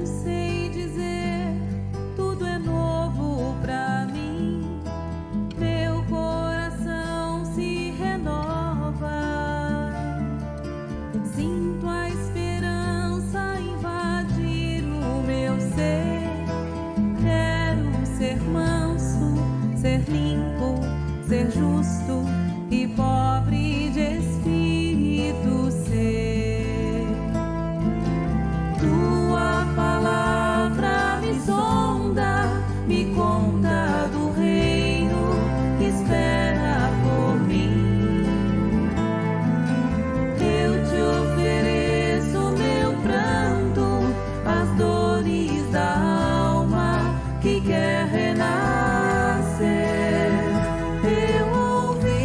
sei dizer, tudo é novo pra mim. Meu coração se renova. Sinto a esperança invadir o meu ser. Quero ser manso, ser limpo, ser justo e pobre de espírito ser. Tua palavra me sonda, me conta do reino que espera por mim. Eu te ofereço meu pranto, as dores da alma que quer renascer. Eu ouvi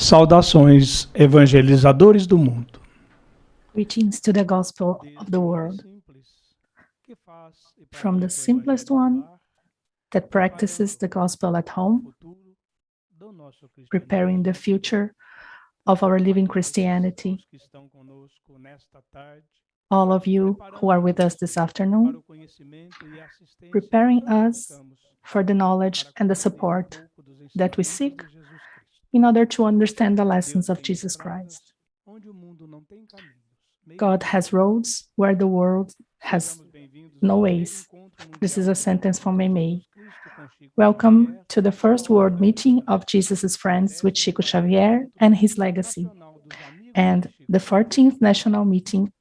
Saudações, evangelizadores do mundo. Greetings to the gospel of the world, from the simplest one that practices the gospel at home, preparing the future of our living Christianity. All of you who are with us this afternoon, preparing us for the knowledge and the support that we seek in order to understand the lessons of Jesus Christ. God has roads where the world has no ways. This is a sentence from Mei. Welcome to the first world meeting of Jesus' friends with Chico Xavier and his legacy, and the 14th national meeting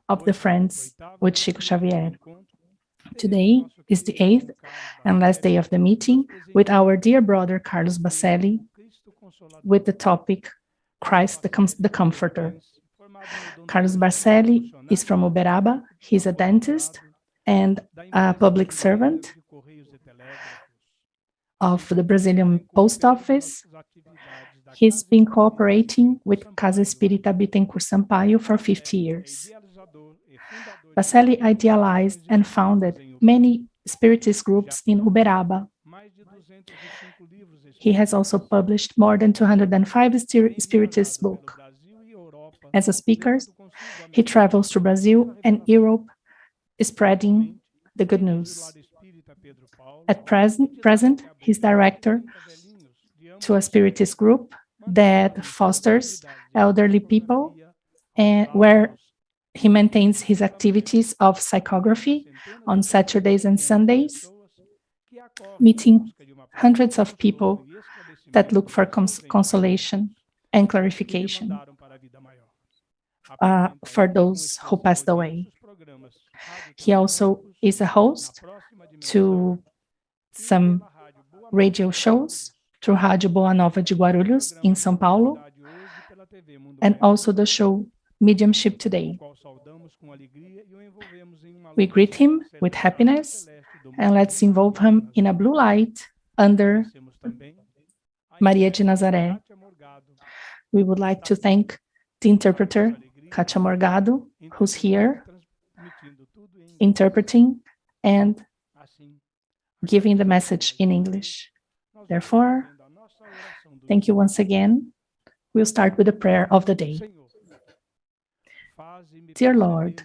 of the friends with Chico Xavier. Today is the 8th and last day of the meeting with our dear brother Carlos Baccelli, with the topic Christ the Comforter. Carlos Baccelli is from Uberaba. He's a dentist and a public servant of the Brazilian Post Office. He's been cooperating with Casa Espírita Bittencourt Sampaio for 50 years. Baccelli idealized and founded many spiritist groups in Uberaba. He has also published more than 205 spiritist books. As a speaker, he travels to Brazil and Europe, spreading the good news. At present, he's director to a spiritist group that fosters elderly people, and where he maintains his activities of psychography on Saturdays and Sundays, meeting hundreds of people that look for consolation and clarification for those who passed away. He also is a host to some radio shows through Rádio Boa Nova de Guarulhos in São Paulo, and also the show Mediumship Today. We greet him with happiness, and let's involve him in a blue light under Maria de Nazaré. We would like to thank the interpreter, Katia Morgado, who's here interpreting and giving the message in English. Therefore, thank you once again. We'll start with the prayer of the day. Dear Lord,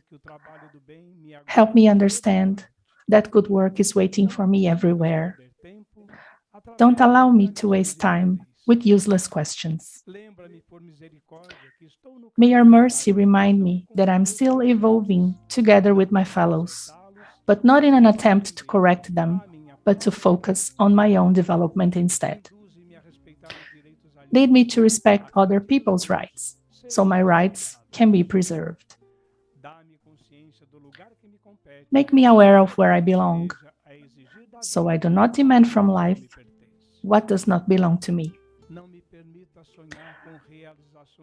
help me understand that good work is waiting for me everywhere. Don't allow me to waste time with useless questions. May your mercy remind me that I'm still evolving together with my fellows, but not in an attempt to correct them, but to focus on my own development instead. Lead me to respect other people's rights, so my rights can be preserved. Make me aware of where I belong, so I do not demand from life what does not belong to me.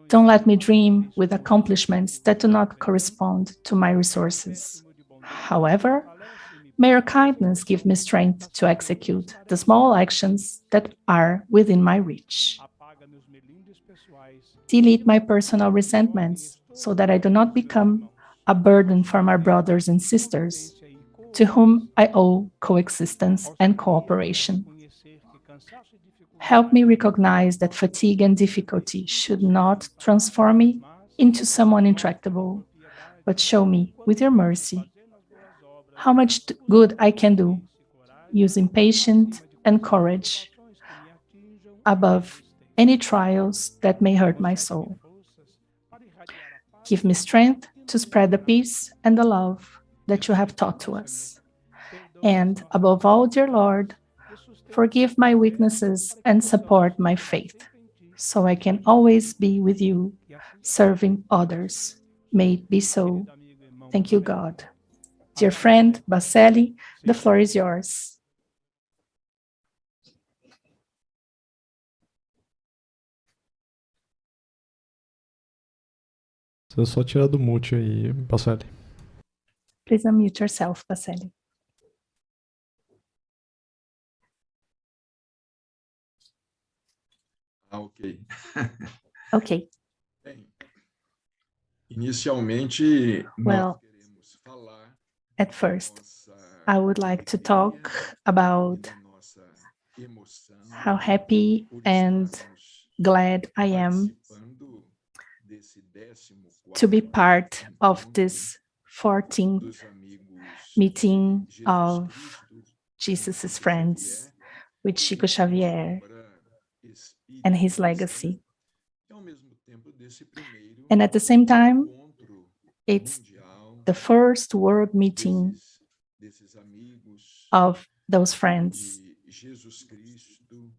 Don't let me dream with accomplishments that do not correspond to my resources. However, may your kindness give me strength to execute the small actions that are within my reach. Delete my personal resentments so that I do not become a burden for my brothers and sisters, to whom I owe coexistence and cooperation. Help me recognize that fatigue and difficulty should not transform me into someone intractable, but show me, with your mercy, how much good I can do, using patience and courage above any trials that may hurt my soul. Give me strength to spread the peace and the love that you have taught to us. And above all, dear Lord, forgive my weaknesses and support my faith, so I can always be with you, serving others. May it be so. Thank you, God. Dear friend Baccelli, the floor is yours. Você só tirar do mute aí, Baccelli. Please unmute yourself, Baccelli. Ok. Okay, Bem, inicialmente, nós well, queremos falar at first, nossa I would like to alegria talk e about da nossa emoção how happy por and estarmos glad I am participando desse to be 14º part of encontro this 14th dos amigos meeting de Jesus of Cristo com Jesus' Chico friends Xavier with e Chico sua Xavier obra and his espiritualista, legacy. e ao mesmo tempo desse primeiro And at the same time, encontro it's mundial the first world meeting desses amigos of those friends de Jesus Cristo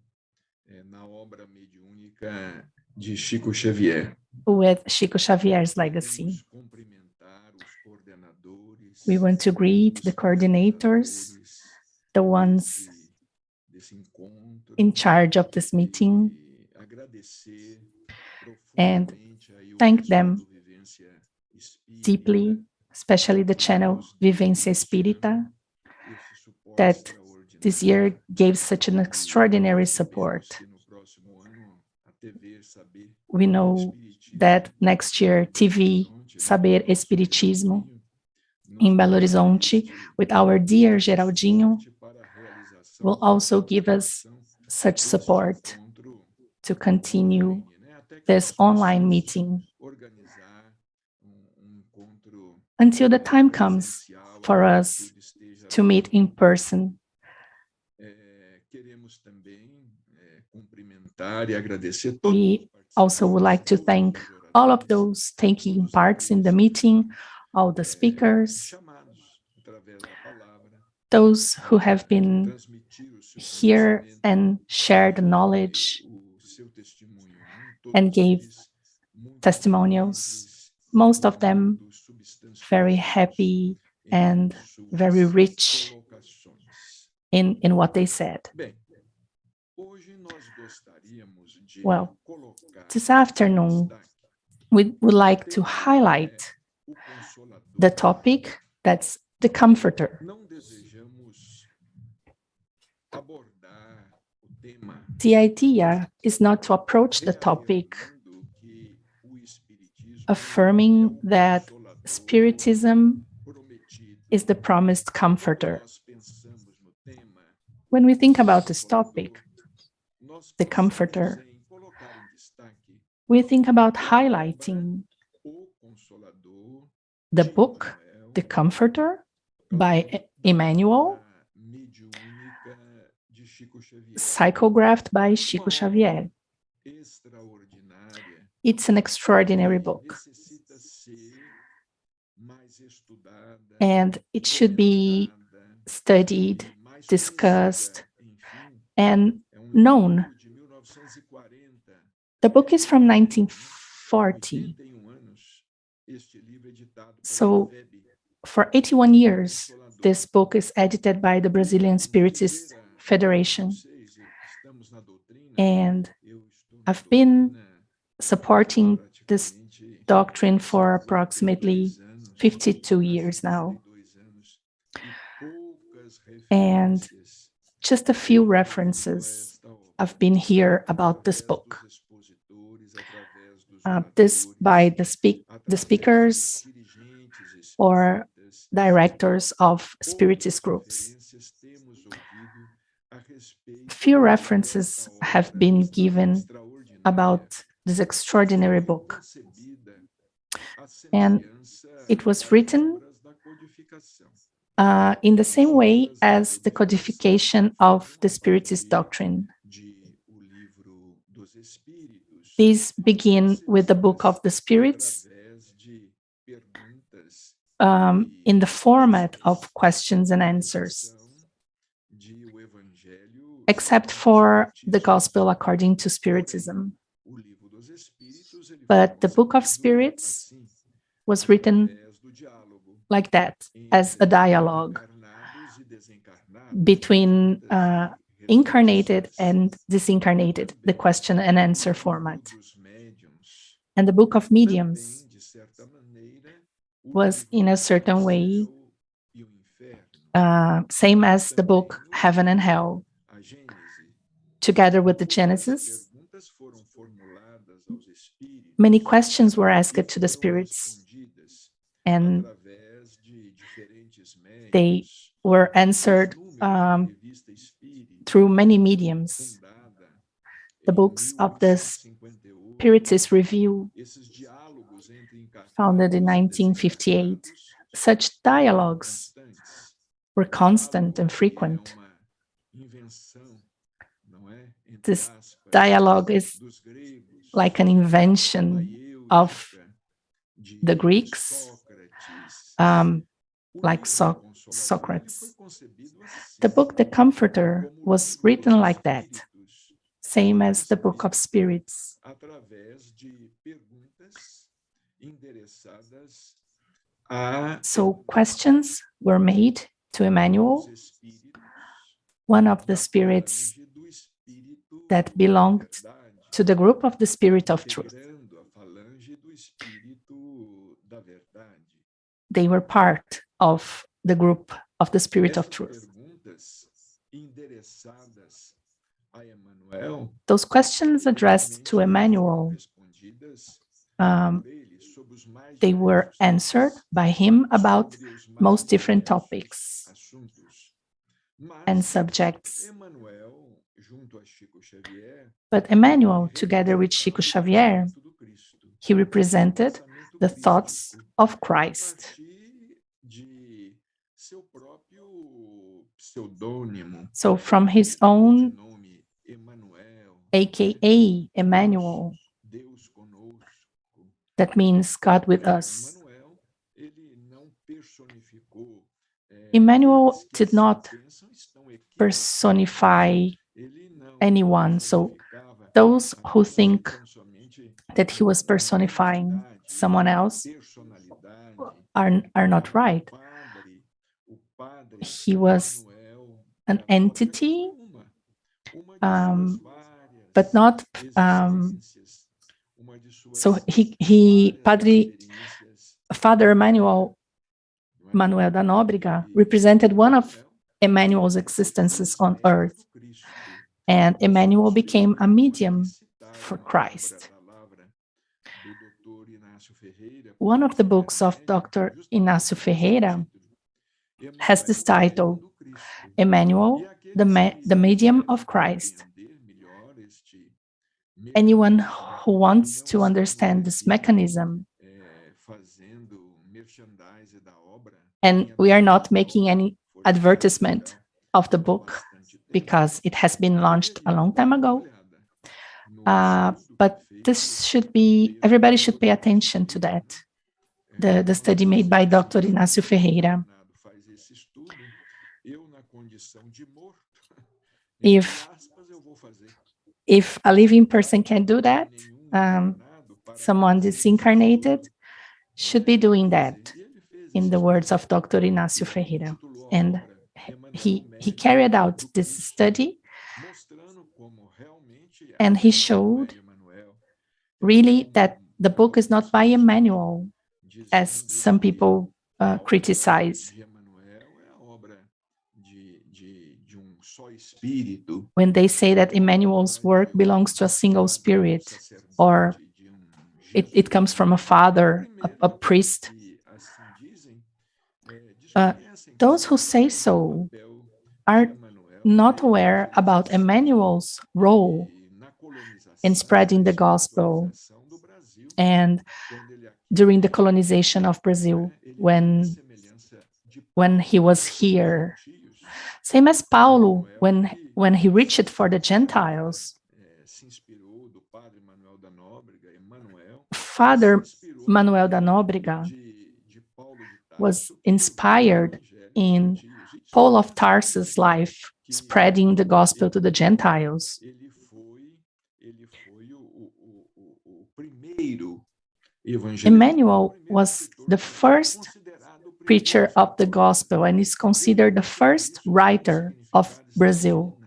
na obra mediúnica de Chico Xavier. with Chico Xavier's legacy. Queremos cumprimentar os coordenadores, We want to greet os the coordinators, organizadores the ones desse encontro, in charge of this meeting, e agradecer and profundamente aí o thank pessoal them do Vivência Espírita, deeply, especially the channel Vivência Espírita, esse suporte that extraordinário. this year gave such an extraordinary support. Sabemos que no próximo ano a TV Saber We know Espiritismo that next year, TV Saber Espiritismo in Belo Horizonte, with our dear Geraldinho, will also give us such support to continue this online meeting until the time comes for us to meet in person. We also would like to thank all of those taking parts in the meeting, all the speakers, those who have been here and shared knowledge and gave testimonials, most of them very happy and very rich in what they said. Well, this afternoon, we would like to highlight the topic that's the comforter. The idea is not to approach the topic affirming that Spiritism is the promised comforter. When we think about this topic, the comforter, we think about highlighting the book, The Comforter, by Emmanuel, psychographed by Chico Xavier. It's an extraordinary book, and it should be studied, discussed, and known. The book is from 1940. So for 81 years, this book is edited by the Brazilian Spiritist Federation. And I've been supporting this doctrine for approximately 52 years now. And just a few references have been here about this book. This by the speakers or directors of spiritist groups. Few references have been given about this extraordinary book. And it was written in the same way as the codification of the Spiritist doctrine. These begin with the Book of the Spirits in the format of questions and answers, except for the Gospel according to Spiritism. But the Book of Spirits was written like that, as a dialogue between incarnated and disincarnated, the question and answer format. And the Book of Mediums was, in a certain way, same as the book Heaven and Hell. Together with the Genesis, many questions were asked to the spirits, and they were answered through many mediums. The books of the Spiritist Review, founded in 1958, such dialogues were constant and frequent. This dialogue is like an invention of the Greeks, like Socrates. The book, The Comforter, was written like that, same as the Book of Spirits. So questions were made to Emmanuel, one of the spirits that belonged to the group of the Spirit of Truth. They were part of the group of the Spirit of Truth. Those questions addressed to Emmanuel, they were answered by him about most different topics and subjects. But Emmanuel, together with Chico Xavier, he represented the thoughts of Christ. So from his own, aka Emmanuel, that means God with us. Emmanuel did not personify anyone. So those who think that he was personifying someone else are not right. He was an entity, but not. So Father Manuel da Nóbrega represented one of Emmanuel's existences on earth, and Emmanuel became a medium for Christ. One of the books of Dr. Inácio Ferreira has this title, Emmanuel, the Medium of Christ. Anyone who wants to understand this mechanism, and we are not making any advertisement of the book because it has been launched a long time ago, but this should be, everybody should pay attention to that, the study made by Dr. Inácio Ferreira. If a living person can do that, someone disincarnated should be doing that, in the words of Dr. Inácio Ferreira. And he carried out this study, and he showed really that the book is not by Emmanuel, as some people criticize. When they say that Emmanuel's work belongs to a single spirit, or it comes from a father, a priest. Those who say so are not aware about Emmanuel's role in spreading the gospel and during the colonization of Brazil, when he was here. Same as Paulo, when he reached for the Gentiles. Father Manuel da Nóbrega was inspired in Paul of Tarsus' life, spreading the gospel to the Gentiles. Emmanuel was the first preacher of the gospel and is considered the first writer of Brazil.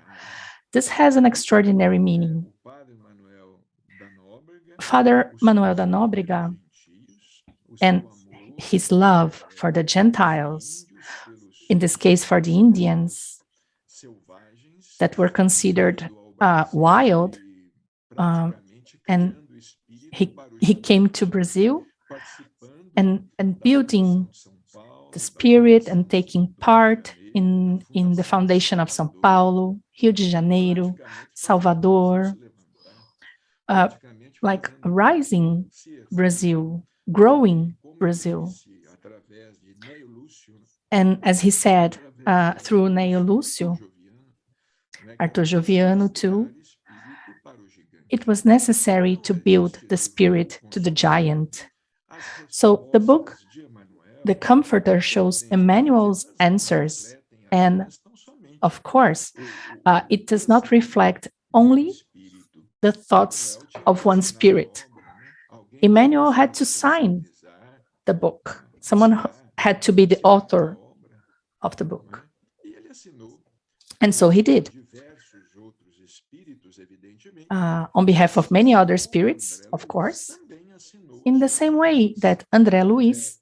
This has an extraordinary meaning. Father Manuel da Nóbrega and his love for the Gentiles, in this case for the Indians that were considered wild, and he came to Brazil and building the spirit and taking part in the foundation of São Paulo, Rio de Janeiro, Salvador, like rising Brazil, growing Brazil. And as he said, through Neo Lúcio, Arthur Joviano too, it was necessary to build the spirit to the giant. So the book, The Comforter, shows Emmanuel's answers, and of course, it does not reflect only the thoughts of one spirit. Emmanuel had to sign the book. Someone had to be the author of the book. And so he did. On behalf of many other spirits, of course, in the same way that André Luiz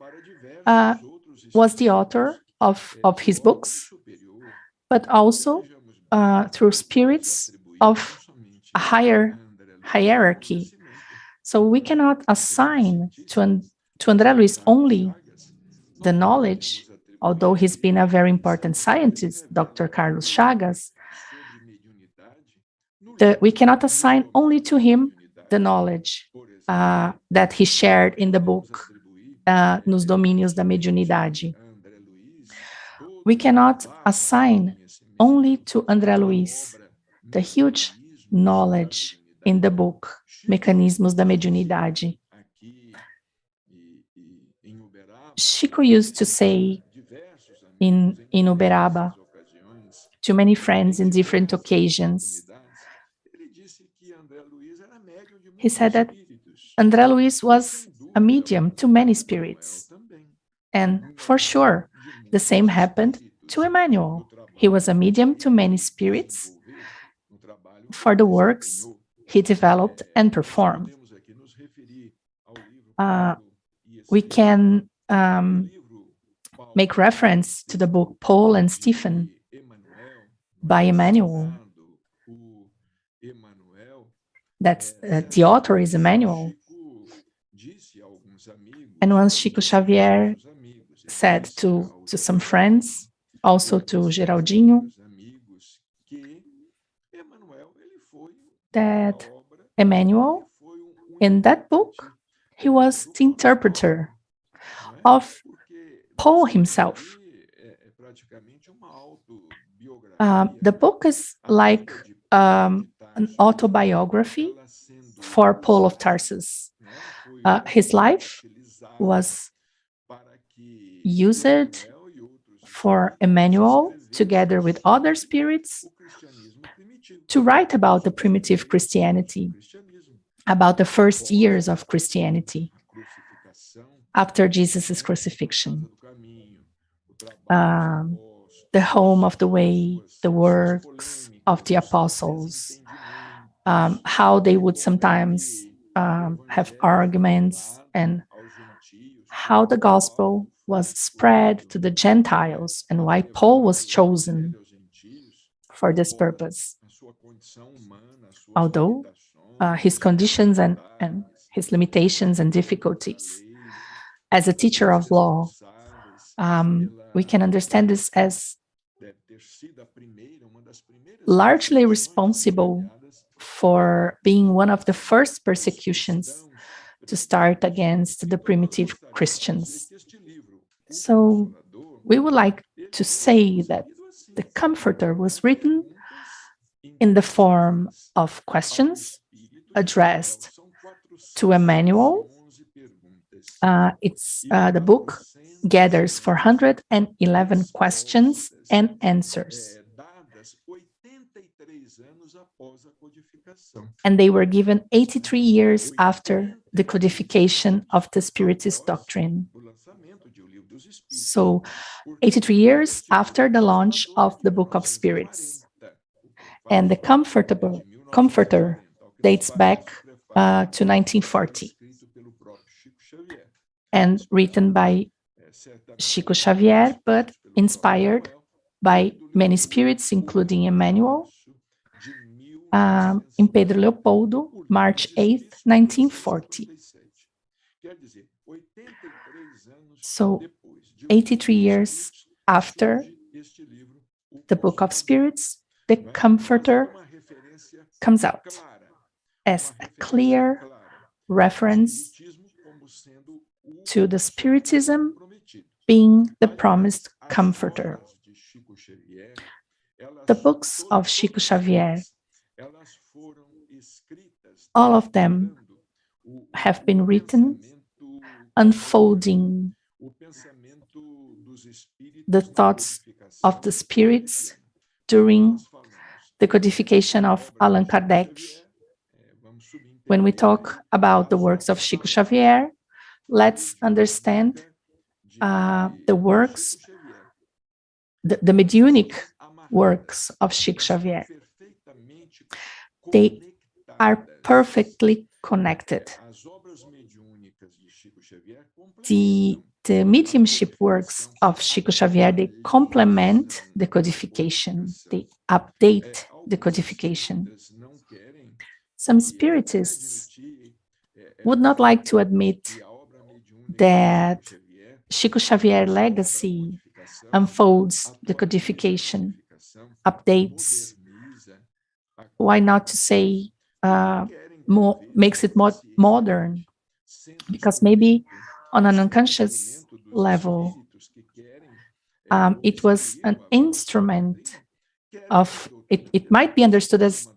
was the author of his books, but also through spirits of a higher hierarchy. So we cannot assign to André Luiz only the knowledge, although he's been a very important scientist, Dr. Carlos Chagas. We cannot assign only to him the knowledge that he shared in the book, Nos Domínios da Mediunidade. We cannot assign only to André Luiz the huge knowledge in the book, Mecanismos da Mediunidade. Chico used to say in Uberaba to many friends in different occasions, he said that André Luiz was a medium to many spirits. And for sure, the same happened to Emmanuel. He was a medium to many spirits for the works he developed and performed. We can make reference to the book Paul and Stephen by Emmanuel. That's the author is Emmanuel. And once Chico Xavier said to some friends, also to Geraldinho, that Emmanuel, in that book, he was the interpreter of Paul himself. The book is like an autobiography for Paul of Tarsus. His life was used for Emmanuel, together with other spirits, to write about the primitive Christianity, about the first years of Christianity after Jesus' crucifixion. The home of the way, the works of the apostles, how they would sometimes have arguments, and how the gospel was spread to the Gentiles and why Paul was chosen for this purpose. Although his conditions and his limitations and difficulties. As a teacher of law, we can understand this as largely responsible for being one of the first persecutions to start against the primitive Christians. So we would like to say that the Comforter was written in the form of questions addressed to Emmanuel. The book gathers 411 questions and answers. And they were given 83 years after the codification of the Spiritist doctrine. So 83 years after the launch of the Book of Spirits. And the Comforter dates back to 1940 and written by Chico Xavier, but inspired by many spirits, including Emmanuel, in Pedro Leopoldo, March 8th, 1940. So 83 years after the Book of Spirits, the Comforter comes out as a clear reference to the Spiritism being the promised comforter. The books of Chico Xavier, all of them have been written unfolding the thoughts of the spirits during the codification of Allan Kardec. When we talk about the works of Chico Xavier, let's understand the works, the mediunic works of Chico Xavier. They are perfectly connected. The mediumship works of Chico Xavier, they complement the codification, they update the codification. Some spiritists would not like to admit that Chico Xavier legacy unfolds the codification, updates, why not to say makes it more modern, because maybe on an unconscious level, it was an instrument of, it might be understood as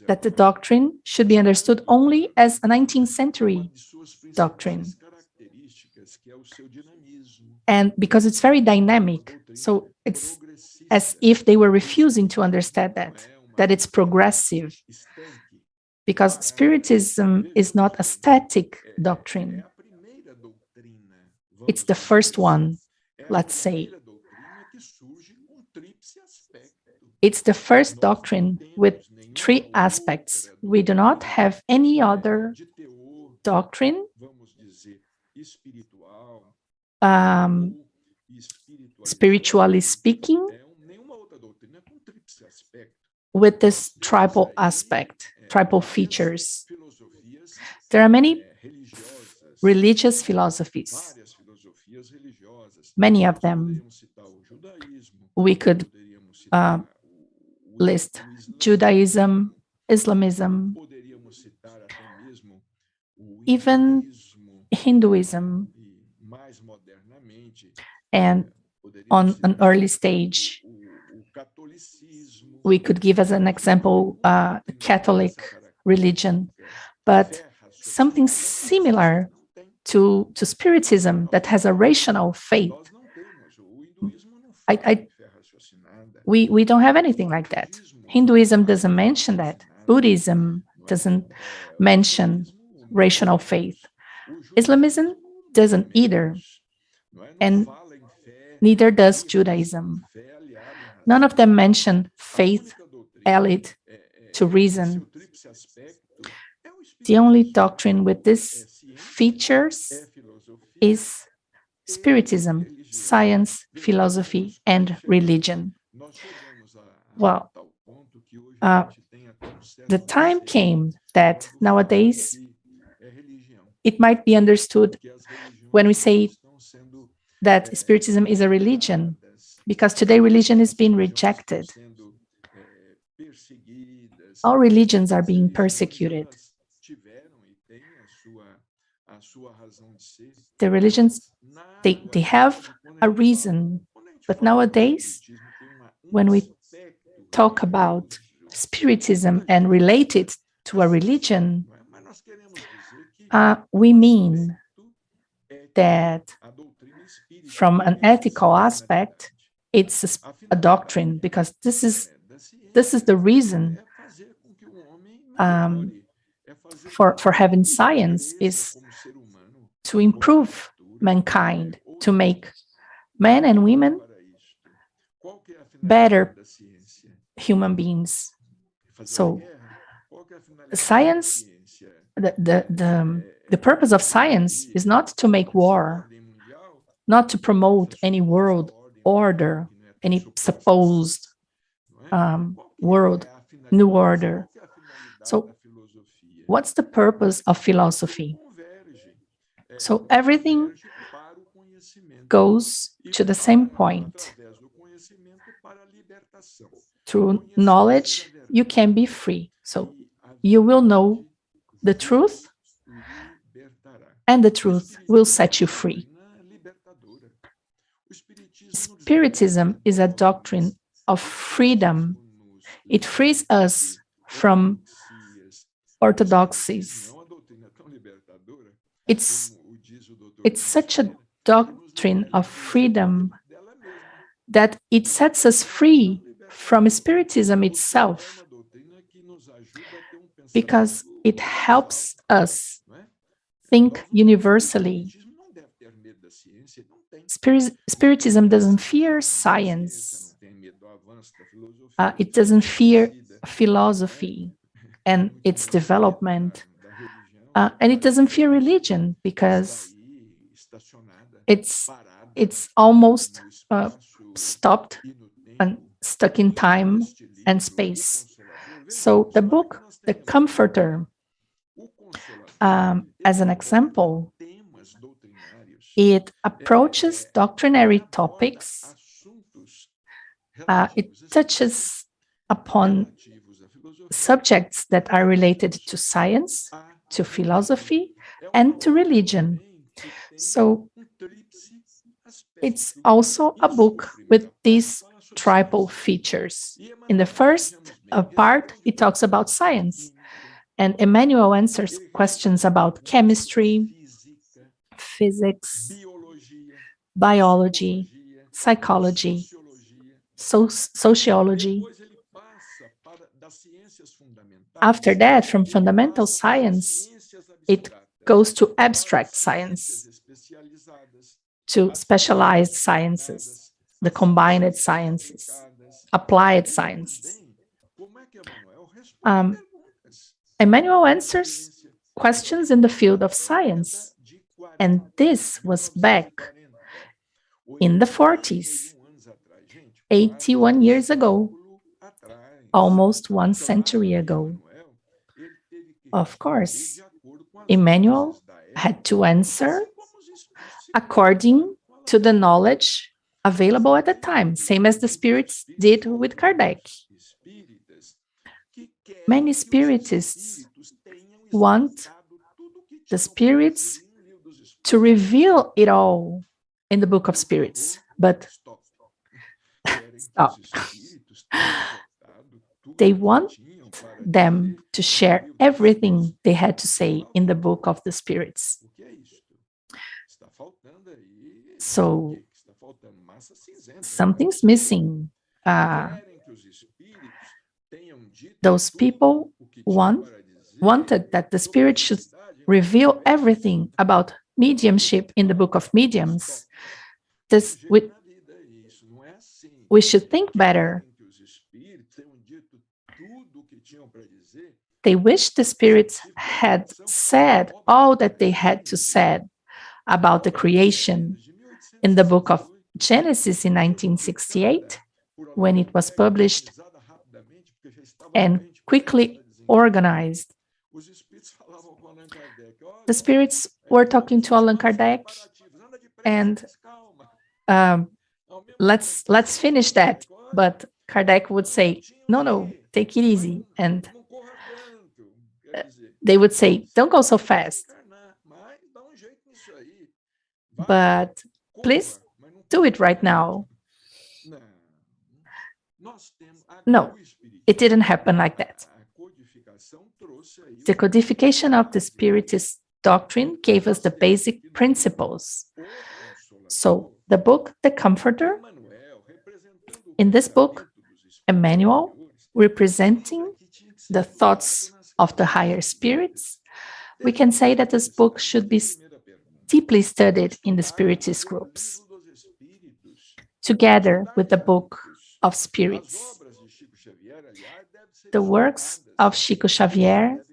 that the doctrine should be understood only as a 19th century doctrine. And because it's very dynamic, so it's as if they were refusing to understand that it's progressive, because Spiritism is not a static doctrine. It's the first one, let's say. It's the first doctrine with 3 aspects. We do not have any other doctrine spiritually speaking with this tribal aspect, tribal features. There are many religious philosophies, many of them. We could list Judaism, Islamism, even Hinduism, and on an early stage, we could give as an example Catholic religion, but something similar to Spiritism that has a rational faith. We don't have anything like that. Hinduism doesn't mention that. Buddhism doesn't mention rational faith. Islamism doesn't either, and neither does Judaism. None of them mention faith allied to reason. The only doctrine with these features is Spiritism, science, philosophy, and religion. Well, the time came that nowadays it might be understood when we say that Spiritism is a religion, because today religion is being rejected. All religions are being persecuted. The religions, they have a reason, but nowadays, when we talk about Spiritism and relate it to a religion, we mean that from an ethical aspect, it's a doctrine, because this is the reason for having science, is to improve mankind, to make men and women better human beings. So science, the purpose of science is not to make war, not to promote any world order, any supposed world new order. So what's the purpose of philosophy? So everything goes to the same point. Through knowledge, you can be free. So you will know the truth, and the truth will set you free. Spiritism is a doctrine of freedom. It frees us from orthodoxies. It's such a doctrine of freedom that it sets us free from Spiritism itself, because it helps us think universally. Spiritism doesn't fear science. It doesn't fear philosophy and its development. And it doesn't fear religion, because it's almost stopped and stuck in time and space. So the book, The Comforter, as an example, it approaches doctrinary topics. It touches upon subjects that are related to science, to philosophy, and to religion. So it's also a book with these triple features. In the first part, it talks about science, and Emmanuel answers questions about chemistry, physics, biology, psychology, sociology. After that, from fundamental science, it goes to abstract science, to specialized sciences, the combined sciences, applied sciences. Emmanuel answers questions in the field of science, and this was back in the 40s, 81 years ago, almost 1 century ago. Of course, Emmanuel had to answer according to the knowledge available at the time, same as the spirits did with Kardec. Many spiritists want the spirits to reveal it all in the Book of Spirits, but stop. They want them to share everything they had to say in the Book of the Spirits. So something's missing. Those people wanted that the Spirit should reveal everything about mediumship in the Book of Mediums. We should think better. They wish the spirits had said all that they had to say about the creation in the book of Genesis in 1968, when it was published and quickly organized. The spirits were talking to Allan Kardec, and let's finish that. But Kardec would say, no, take it easy. And they would say, don't go so fast. But please do it right now. No, it didn't happen like that. The codification of the Spiritist doctrine gave us the basic principles. So the book, The Comforter, in this book, Emmanuel, representing the thoughts of the higher spirits, we can say that this book should be deeply studied in the Spiritist groups, together with the Book of Spirits. The works of Chico Xavier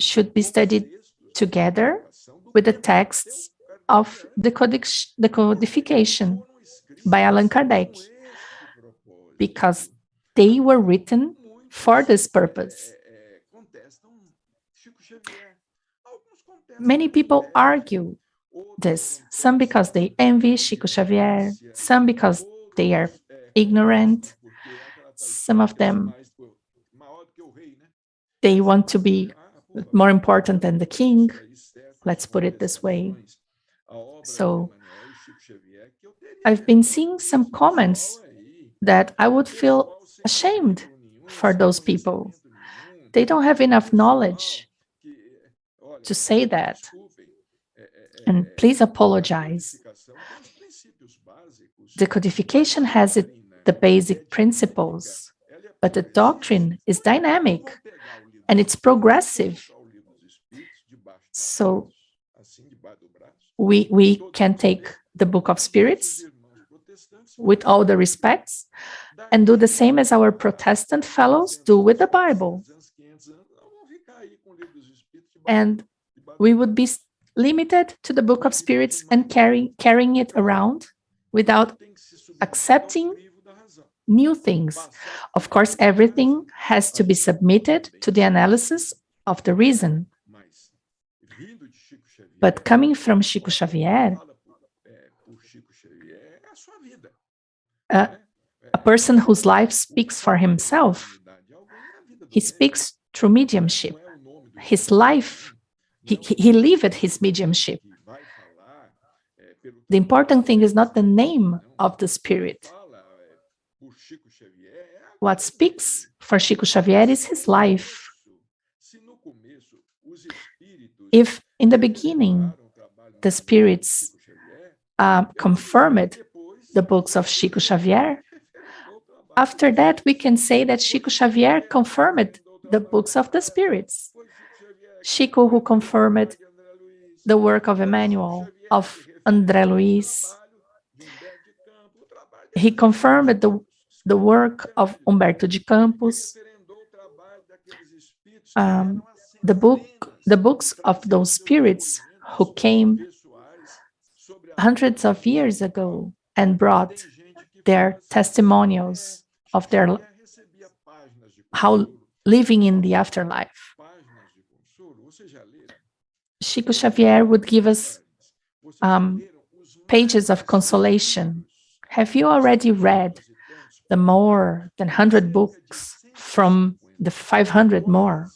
should be studied together with the texts of the codification by Allan Kardec, because they were written for this purpose. Many people argue this, some because they envy Chico Xavier, some because they are ignorant, some of them, they want to be more important than the king, let's put it this way. So I've been seeing some comments that I would feel ashamed for those people. They don't have enough knowledge to say that. And please apologize. The codification has the basic principles, but the doctrine is dynamic and it's progressive. So we can take the Book of Spirits with all the respects and do the same as our Protestant fellows do with the Bible. And we would be limited to the Book of Spirits and carrying it around without accepting new things. Of course, everything has to be submitted to the analysis of the reason. But coming from Chico Xavier, a person whose life speaks for himself, he speaks through mediumship. His life, he lived his mediumship. The important thing is not the name of the spirit. What speaks for Chico Xavier is his life. If in the beginning the spirits confirmed the books of Chico Xavier, after that we can say that Chico Xavier confirmed the books of the spirits. Chico, who confirmed the work of Emmanuel, of André Luiz, he confirmed the work of Humberto de Campos. The books of those spirits who came hundreds of years ago and brought their testimonials of their how living in the afterlife. Chico Xavier would give us pages of consolation. Have you already read the more than 100 books from the 500 more?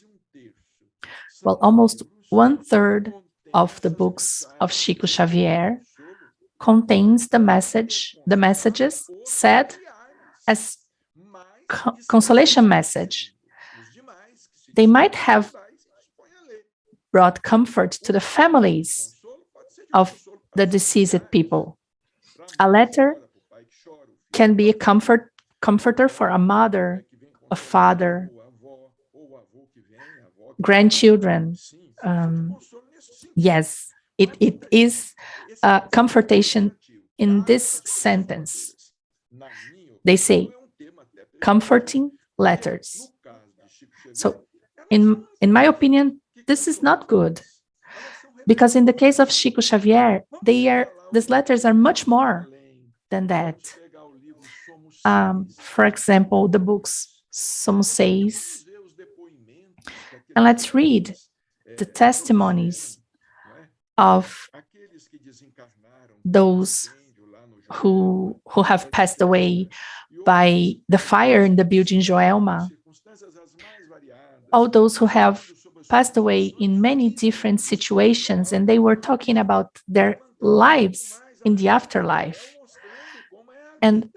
Well, almost 1/3 of the books of Chico Xavier contains the messages said as consolation message. They might have brought comfort to the families of the deceased people. A letter can be a comforter for a mother, a father, grandchildren. Yes, it is a comfortation in this sentence. They say, comforting letters. So, in my opinion, this is not good. Because in the case of Chico Xavier, these letters are much more than that. For example, the books Somos Seis. And let's read the testimonies of those who have passed away by the fire in the building Joelma. All those who have passed away in many different situations, and they were talking about their lives in the afterlife. And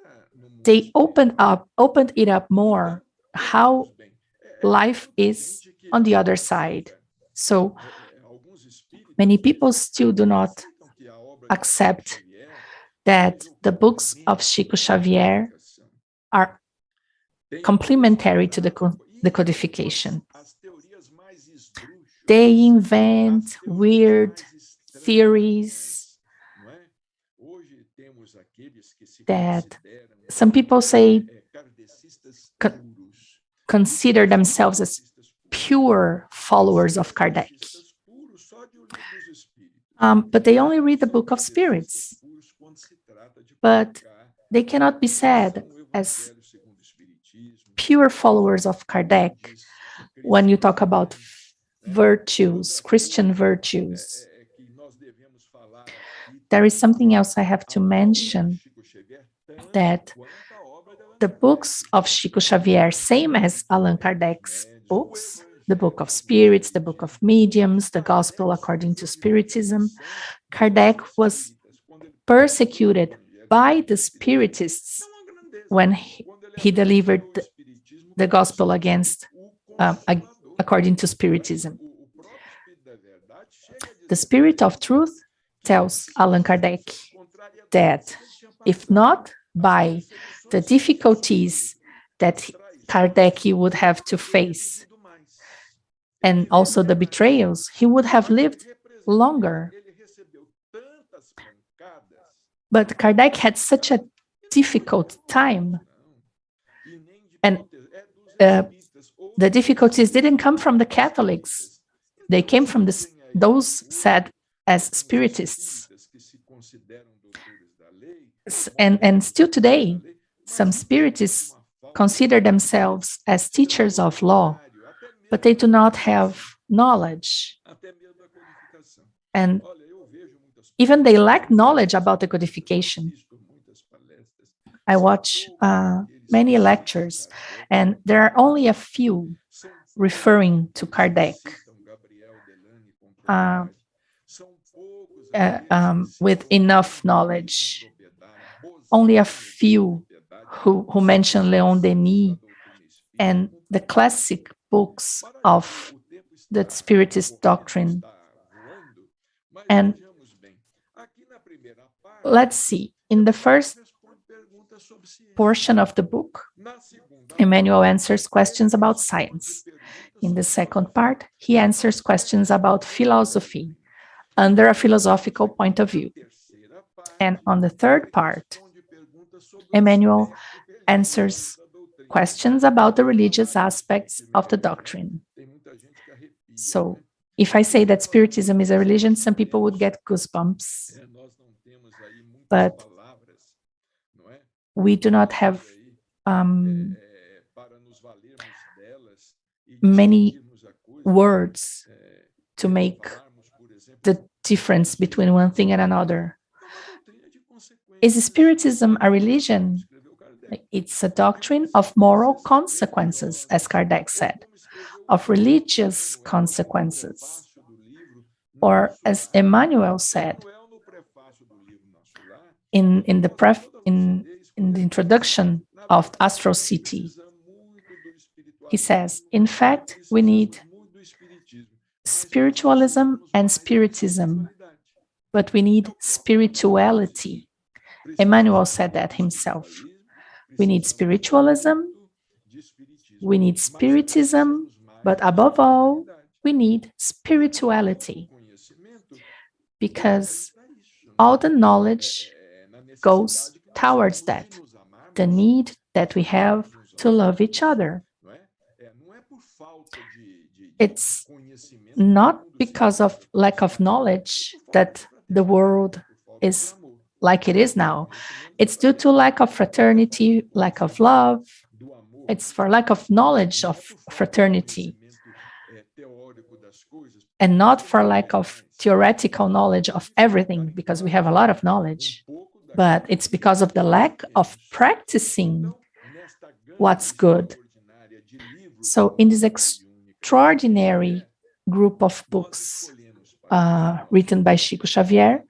they opened it up more, how life is on the other side. So many people still do not accept that the books of Chico Xavier are complementary to the codification. They invent weird theories that some people say consider themselves as pure followers of Kardec. But they only read the Book of Spirits. But they cannot be said as pure followers of Kardec, when you talk about virtues, Christian virtues, there is something else I have to mention, that the books of Chico Xavier, same as Allan Kardec's books, the Book of Spirits, the Book of Mediums, the Gospel according to Spiritism, Kardec was persecuted by the Spiritists when he delivered the Gospel according to Spiritism. The Spirit of Truth tells Allan Kardec that if not by the difficulties that Kardec would have to face, and also the betrayals, he would have lived longer. But Kardec had such a difficult time, and the difficulties didn't come from the Catholics. They came from those said as spiritists. And still today, some spiritists consider themselves as teachers of law, but they do not have knowledge. And even they lack knowledge about the codification. I watch many lectures, and there are only a few referring to Kardec with enough knowledge. Only a few who mention Leon Denis and the classic books of the Spiritist doctrine. And let's see, in the first portion of the book, Emmanuel answers questions about science. In the second part, he answers questions about philosophy under a philosophical point of view. And on the third part, Emmanuel answers questions about the religious aspects of the doctrine. So if I say that Spiritism is a religion, some people would get goosebumps. But we do not have many words to make the difference between one thing and another. Is Spiritism a religion? It's a doctrine of moral consequences, as Kardec said, of religious consequences. Or as Emmanuel said in the introduction of Astral City, he says, in fact, we need spiritualism and spiritism, but we need spirituality. Emmanuel said that himself. We need spiritualism, we need spiritism, but above all, we need spirituality, because all the knowledge goes towards that, the need that we have to love each other. It's not because of lack of knowledge that the world is like it is now. It's due to lack of fraternity, lack of love. It's for lack of knowledge of fraternity, and not for lack of theoretical knowledge of everything, because we have a lot of knowledge, but it's because of the lack of practicing what's good. So in this extraordinary group of books written by Chico Xavier,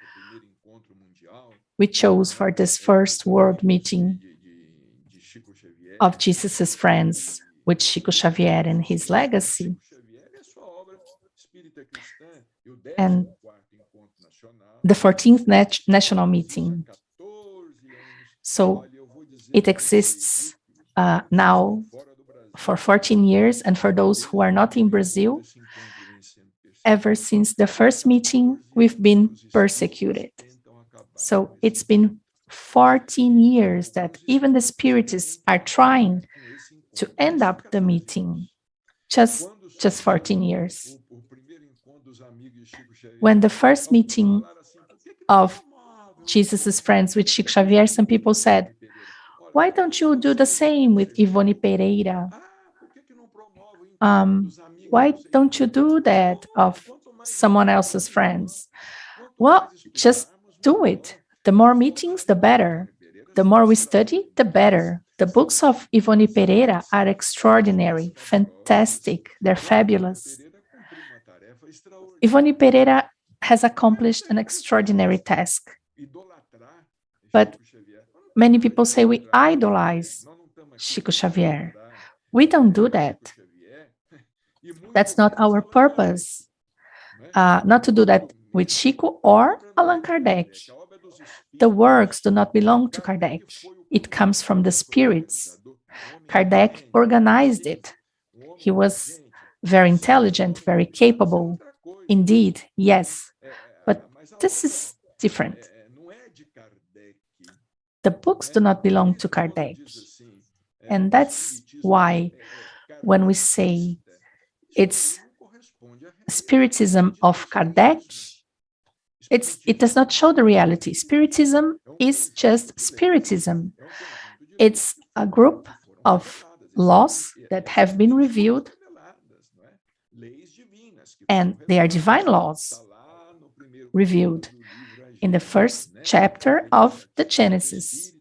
we chose for this first world meeting of Jesus' friends with Chico Xavier and his legacy, and the 14th national meeting. So it exists now for 14 years, and for those who are not in Brazil, ever since the first meeting, we've been persecuted. So it's been 14 years that even the Spiritists are trying to end up the meeting. Just 14 years. When the first meeting of Jesus' friends with Chico Xavier, some people said, Why don't you do the same with Ivone Pereira? Why don't you do that of someone else's friends? Well, just do it. The more meetings, the better. The more we study, the better. The books of Ivone Pereira are extraordinary, fantastic, they're fabulous. Ivone Pereira has accomplished an extraordinary task. But many people say we idolize Chico Xavier. We don't do that. That's not our purpose. Not to do that with Chico or Allan Kardec. The works do not belong to Kardec. It comes from the spirits. Kardec organized it. He was very intelligent, very capable. Indeed, yes. But this is different. The books do not belong to Kardec. And that's why when we say it's Spiritism of Kardec, it does not show the reality. Spiritism is just Spiritism. It's a group of laws that have been revealed, and they are divine laws revealed in the first chapter of the Genesis,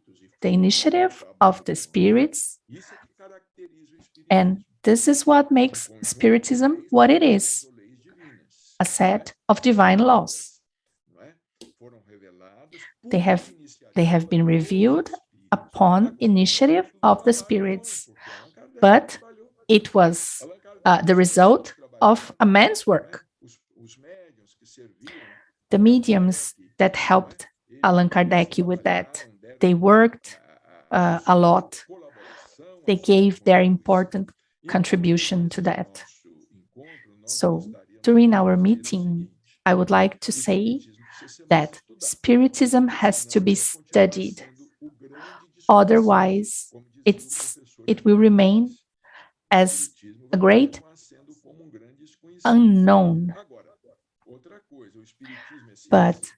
the initiative of the spirits, and this is what makes Spiritism what it is, a set of divine laws. They have been revealed upon initiative of the spirits, but it was the result of a man's work. The mediums that helped Allan Kardec with that, they worked a lot. They gave their important contribution to that. So during our meeting, I would like to say that Spiritism has to be studied. Otherwise, it will remain as a great unknown. But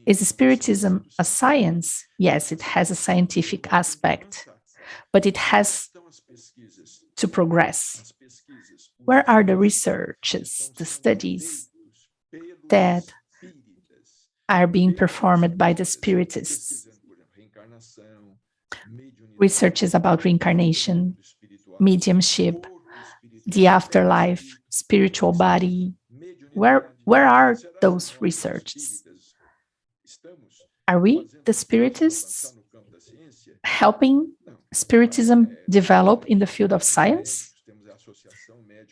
is Spiritism a science? Yes, it has a scientific aspect, but it has to progress. Where are the researches, the studies that are being performed by the spiritists? Researches about reincarnation, mediumship, the afterlife, spiritual body. Where are those researches? Are we, the spiritists, helping Spiritism develop in the field of science?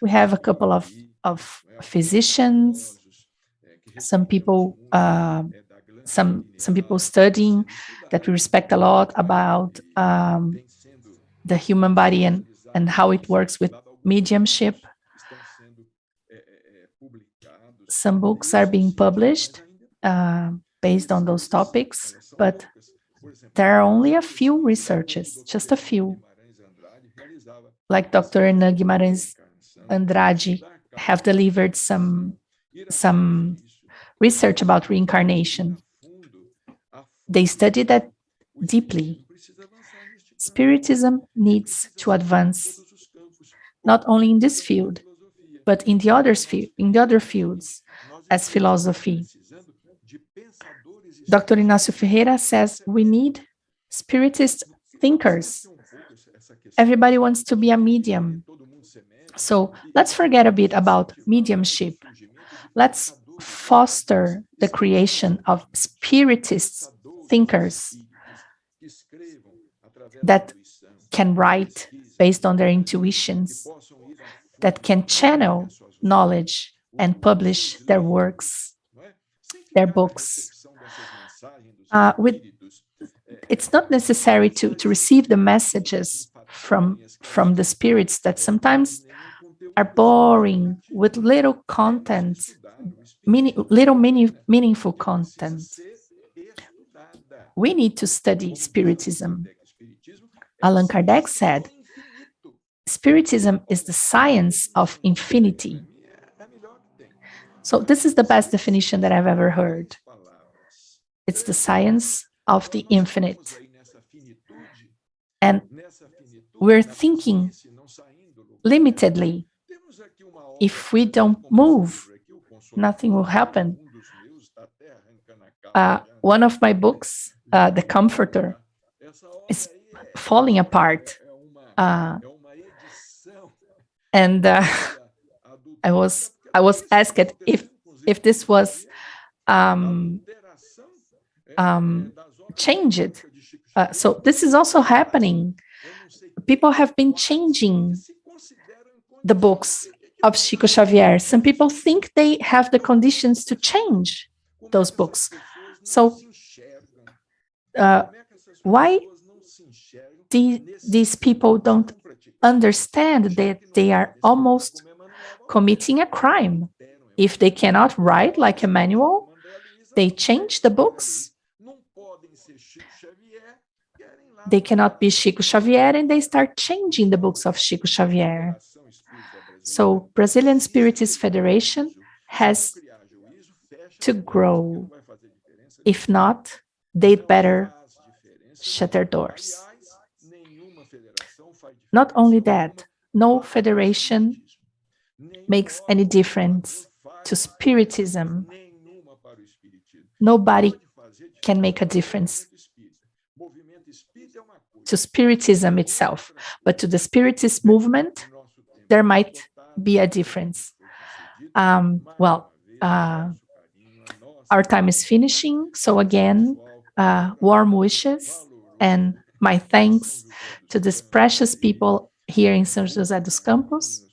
We have a couple of physicians, some people studying that we respect a lot about the human body and how it works with mediumship. Some books are being published based on those topics, but there are only a few researches, just a few. Like Dr. Hernan Guimarães Andrade have delivered some research about reincarnation. They study that deeply. Spiritism needs to advance not only in this field, but in the other fields, as philosophy. Dr. Inácio Ferreira says we need spiritist thinkers. Everybody wants to be a medium. So let's forget a bit about mediumship. Let's foster the creation of spiritist thinkers that can write based on their intuitions, that can channel knowledge and publish their works, their books. It's not necessary to receive the messages from the spirits that sometimes are boring with little content, meaningful content. We need to study Spiritism. Allan Kardec said, Spiritism is the science of infinity. So this is the best definition that I've ever heard. It's the science of the infinite. And we're thinking limitedly. If we don't move, nothing will happen. One of my books, The Comforter, is falling apart. And I was asked if this was changed. So this is also happening. People have been changing the books of Chico Xavier. Some people think they have the conditions to change those books. So why these people don't understand that they are almost committing a crime? If they cannot write like a manual, they change the books. They cannot be Chico Xavier, and they start changing the books of Chico Xavier. So Brazilian Spiritist Federation has to grow. If not, they'd better shut their doors. Not only that, no federation makes any difference to Spiritism. Nobody can make a difference to Spiritism itself, but to the Spiritist movement, there might be a difference. Our time is finishing, so again, warm wishes and my thanks to these precious people here in São José dos Campos.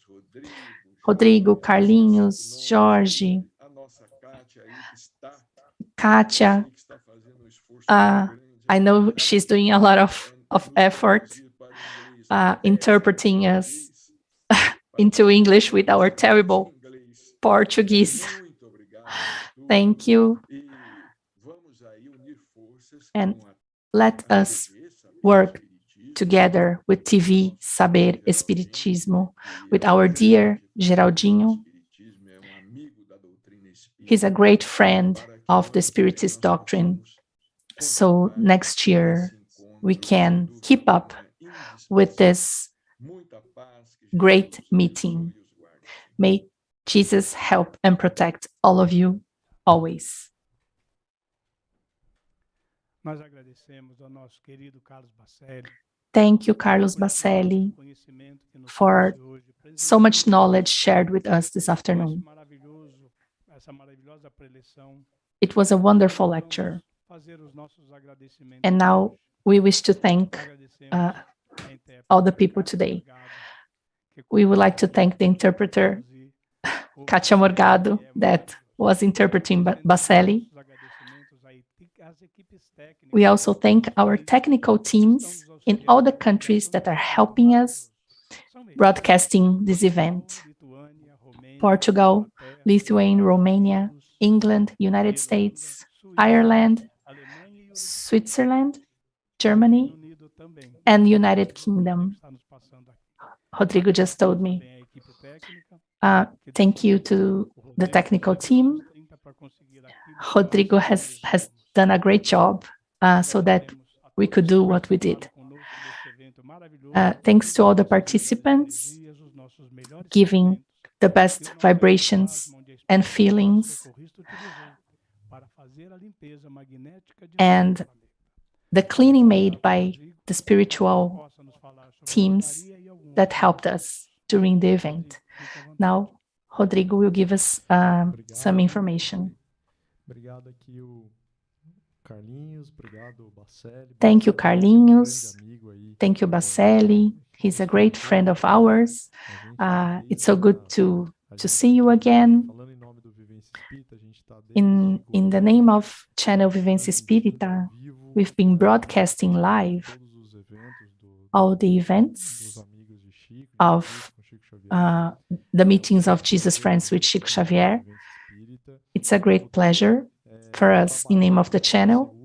Rodrigo, Carlinhos, Jorge, Kátia. I know she's doing a lot of effort interpreting us into English with our terrible Portuguese. Thank you. And let us work together with TV Saber Espiritismo, with our dear Geraldinho. He's a great friend of the Spiritist doctrine. So next year, we can keep up with this great meeting. May Jesus help and protect all of you always. Nós agradecemos ao nosso querido Carlos Baccelli. Thank you, Carlos Baccelli, for so much knowledge shared with us this afternoon. It was a wonderful lecture. And now we wish to thank all the people today. We would like to thank the interpreter, Kátia Morgado, that was interpreting Baccelli. We also thank our technical teams in all the countries that are helping us broadcasting this event. Portugal, Lithuania, Romania, England, United States, Ireland, Switzerland, Germany, and United Kingdom. Rodrigo just told me. Thank you to the technical team. Rodrigo has done a great job so that we could do what we did. Thanks to all the participants, giving the best vibrations and feelings, and the cleaning made by the spiritual teams that helped us during the event. Now, Rodrigo will give us some information. Thank you, Carlinhos. Thank you, Baccelli. He's a great friend of ours. It's so good to see you again. In the name of Channel Vivência Espírita, we've been broadcasting live all the events of the meetings of Jesus Friends with Chico Xavier. It's a great pleasure for us, in name of the channel,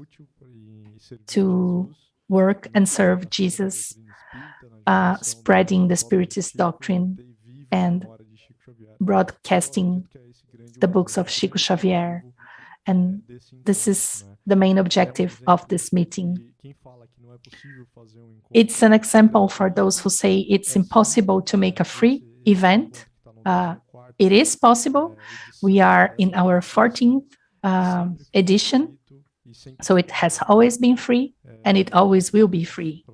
to work and serve Jesus, spreading the Spiritist doctrine and broadcasting the books of Chico Xavier. And this is the main objective of this meeting. It's an example for those who say it's impossible to make a free event. It is possible. We are in our 14th edition, so it has always been free, and it always will be free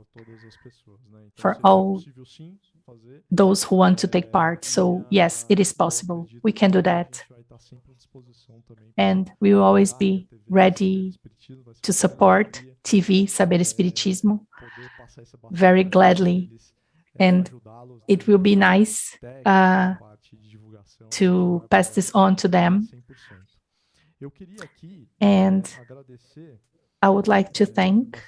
for all those who want to take part. So yes, it is possible. We can do that. And we will always be ready to support TV Saber Espiritismo very gladly. And it will be nice to pass this on to them. And I would like to thank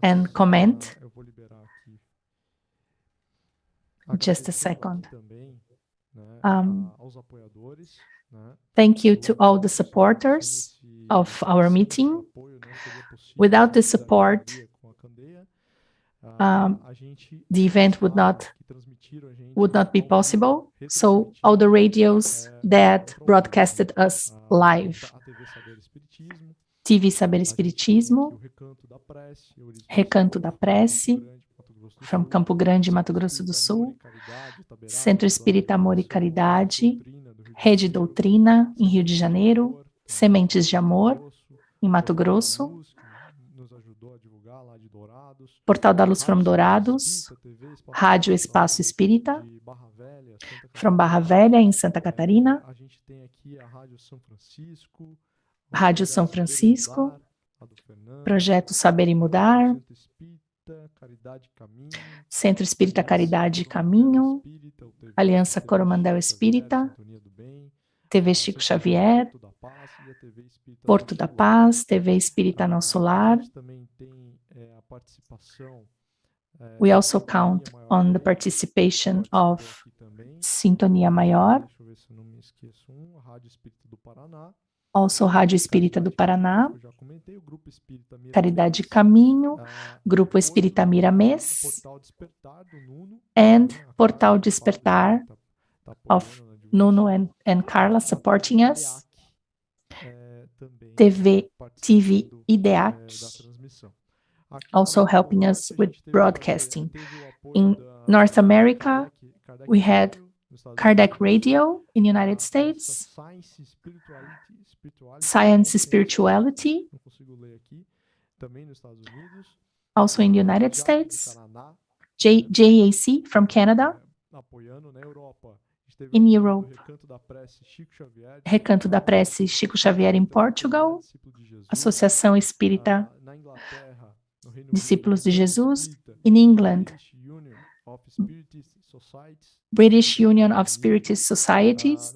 and comment. Just a second. Thank you to all the supporters of our meeting. Without the support, the event would not be possible. So all the radios that broadcasted us live, TV Saber Espiritismo, Recanto da Prece, from Campo Grande, Mato Grosso do Sul, Centro Espírita Amor e Caridade, Rede Doutrina, em Rio de Janeiro, Sementes de Amor, em Mato Grosso, Portal da Luz from Dourados, Rádio Espaço Espírita, from Barra Velha, em Santa Catarina, Rádio São Francisco, Projeto Saber e Mudar, Centro Espírita Caridade e Caminho, Aliança Coromandel Espírita, TV Chico Xavier, Porto da Paz, TV Espírita Nosso Lar. We also count on the participation of Sintonia Maior, also Rádio Espírita do Paraná, Caridade e Caminho, Grupo Espírita Miramês, and Portal Despertar of Nuno and Carla supporting us, TV IDEAC, also helping us with broadcasting. In North America, we had Kardec Radio in the United States, Science Spirituality, also in the United States, JAC from Canada, in Europe, Recanto da Prece Chico Xavier in Portugal, Associação Espírita Discípulos de Jesus in England, British Union of Spiritist Societies,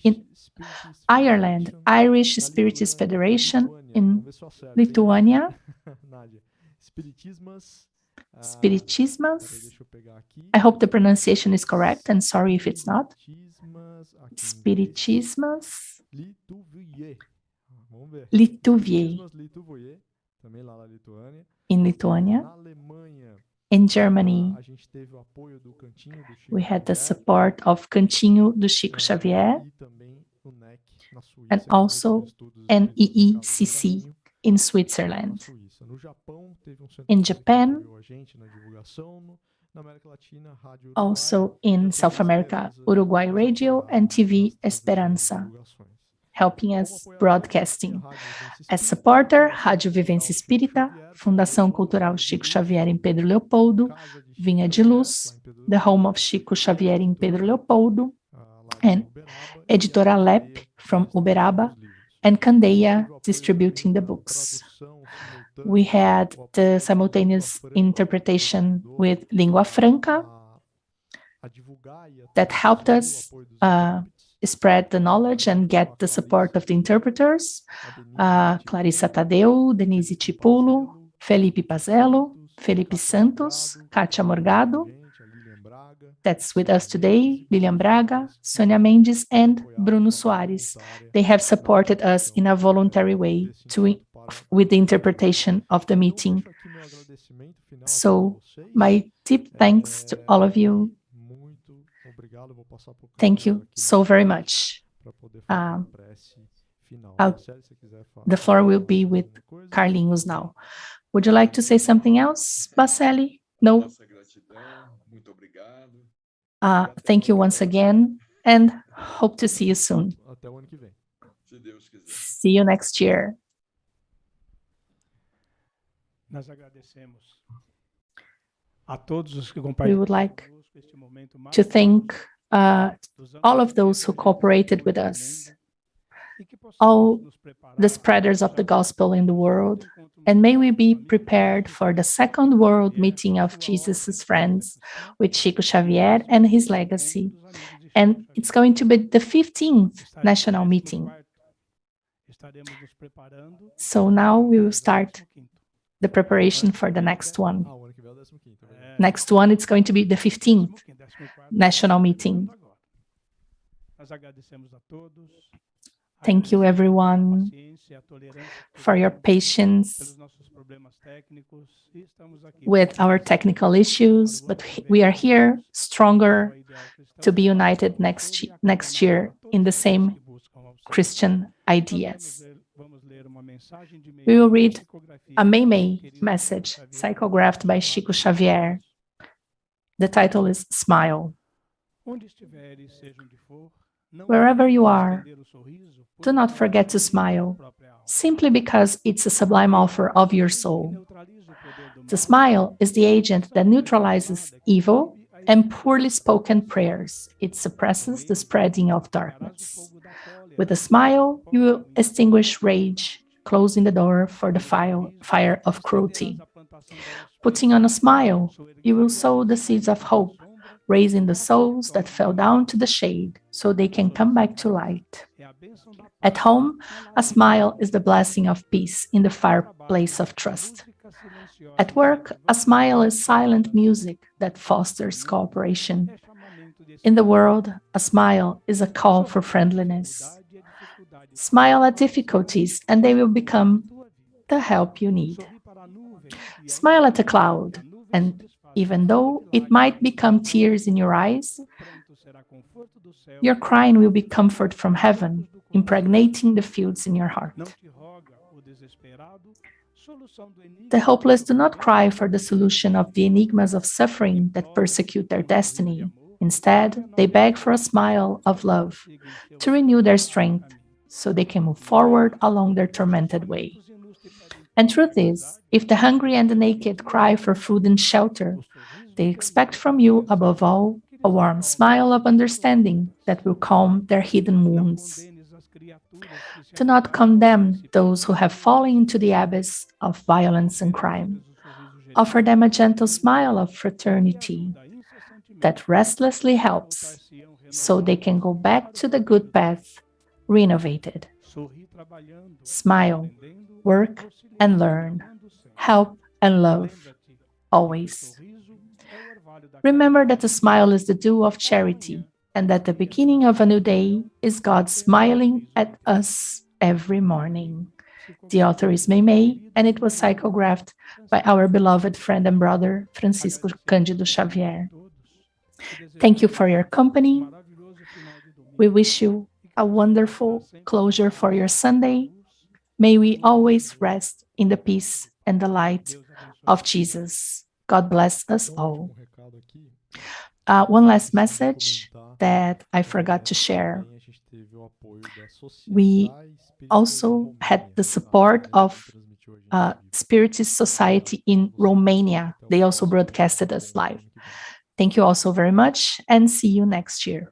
in Ireland, Irish Spiritist Federation in Lithuania, Spiritismas. I hope the pronunciation is correct, and sorry if it's not. Spiritismas. Lituvier. In Lithuania. In Germany, we had the support of Cantinho do Chico Xavier and also NEECC in Switzerland. In Japan, also in South America, Uruguay Radio and TV Esperança, helping us broadcasting. As supporter, Rádio Vivência Espírita, Fundação Cultural Chico Xavier em Pedro Leopoldo, Vinha de Luz, The Home of Chico Xavier em Pedro Leopoldo, and Editora LEP from Uberaba, and Candeia distributing the books. We had the simultaneous interpretation with Língua Franca that helped us spread the knowledge and get the support of the interpreters. Clarissa Tadeu, Denise Tipulo, Felipe Pazello, Felipe Santos, Kátia Morgado, that's with us today, Lilian Braga, Sonia Mendes, and Bruno Soares. They have supported us in a voluntary way with the interpretation of the meeting. So my deep thanks to all of you. Thank you so very much. The floor will be with Carlinhos now. Would you like to say something else, Baccelli? No? Nossa gratidão, muito obrigado. Thank you once again, and hope to see you soon. Até o ano que vem. Se Deus quiser. See you next year. Nós agradecemos a todos os que We compartilharam would like conosco este momento to thank dos anos all of de those who cooperated with tremenda, us, e que possamos all nos preparar the spreaders of the para gospel in the world, encontro and may we be amigo, prepared for the second world meeting of Jesus' friends with Chico Xavier and his legacy. And it's going to be the 15th national meeting. Estaremos nos preparando So now we will start para o 15º. the preparation for the next one. Ah, o ano que vem é o 15º. É, Next one, it's going to be the 15th 15º, 14º, national meeting. agora. Nós agradecemos a todos. Thank you, Agradecemos a everyone, paciência, a tolerância que for your tiveram patience pelos nossos problemas técnicos, e estamos aqui with our technical issues, but we are here stronger to be united next year in the same Christian ideas. Vamos ler uma mensagem de We will read psicografia a do Meimei querido message Xavier. psychographed by Chico Xavier. The title is Smile. Onde estiveres, seja onde for, não Wherever you deixe de are, estender o sorriso, pois do not é forget to a smile, própria alma. simply because it's a sublime offer of your soul. Neutraliza o poder do The mal, smile is the agent that neutralizes evil and poorly spoken prayers. It suppresses the spreading of darkness. With a smile, you will extinguish rage, closing the door for the fire of cruelty. Putting on a smile, you will sow the seeds of hope, raising the souls that fell down to the shade so they can come back to light. At home, a smile is the blessing of peace in the fireplace of trust. At work, a smile is silent music that fosters cooperation. In the world, a smile is a call for friendliness. Smile at difficulties, and they will become the help you need. Smile at a cloud, and even though it might become tears in your eyes, your crying will be comfort from heaven, impregnating the fields in your heart. The hopeless do not cry for the solution of the enigmas of suffering that persecute their destiny. Instead, they beg for a smile of love to renew their strength so they can move forward along their tormented way. And truth is, if the hungry and the naked cry for food and shelter, they expect from you, above all, a warm smile of understanding that will calm their hidden wounds. Do not condemn those who have fallen into the abyss of violence and crime. Offer them a gentle smile of fraternity that restlessly helps so they can go back to the good path, renovated. Smile, work and learn, help and love, always. Remember that a smile is the dew of charity, and that the beginning of a new day is God smiling at us every morning. The author is Meimei, and it was psychographed by our beloved friend and brother, Francisco Cândido Xavier. Thank you for your company. We wish you a wonderful closure for your Sunday. May we always rest in the peace and the light of Jesus. God bless us all. One last message that I forgot to share. We also had the support of Spiritist Society in Romania. They also broadcasted us live. Thank you all so very much, and see you next year.